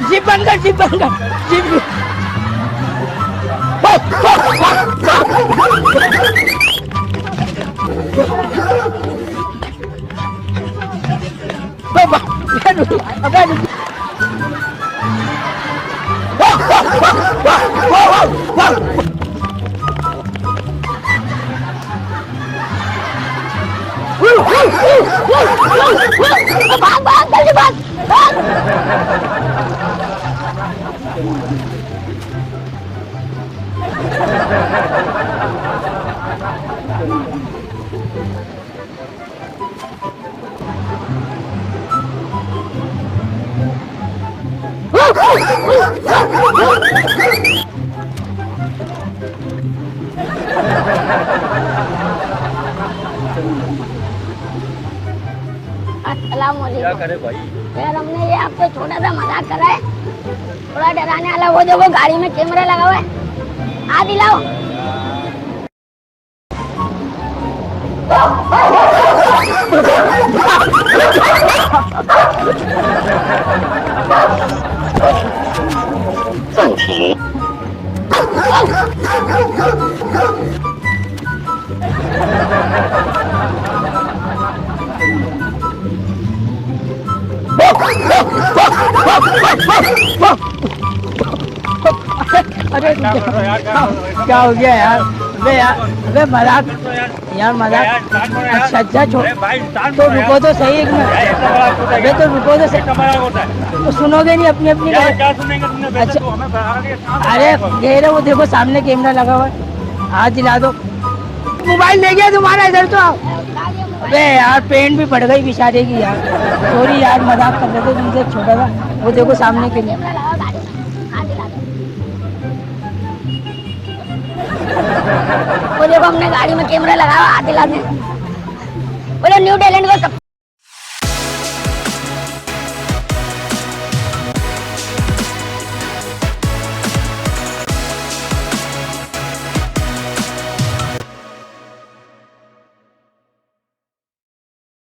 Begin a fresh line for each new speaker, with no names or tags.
Jeep बंद कर, jeep बंद कर, जीप भाग भाग जल्दी भाग भाग।
क्या करे भाई
यार, हमने ये आपसे छोटा सा मजाक करा है, थोड़ा डराने वाला। वो देखो गाड़ी में कैमरा लगा हुआ है, आ दिलाओ। अरे क्या हो गया यार? अबे यार, अबे मजाक यार, मजाक। अच्छा अच्छा, तो रुको तो सही एक मिनट। अबे तो रुको तो सही, तो सुनोगे नहीं अपनी अपनी?
क्या सुनेंगे तुमने?
अच्छा, अरे गहरे वो देखो सामने कैमरा लगा हुआ है, हाथ दिला दो। मोबाइल ले गया तुम्हारा, इधर तो आओ। अबे यार, पेंट भी पड़ गई बेचारे की यार। सॉरी यार, मजाक कर रहे थे तुमसे, छोटा था। वो देखो सामने कैमरा लगा, वो देखो हमने गाड़ी में कैमरा लगाया, हाथ दिला दे। बोलो न्यू टैलेंट को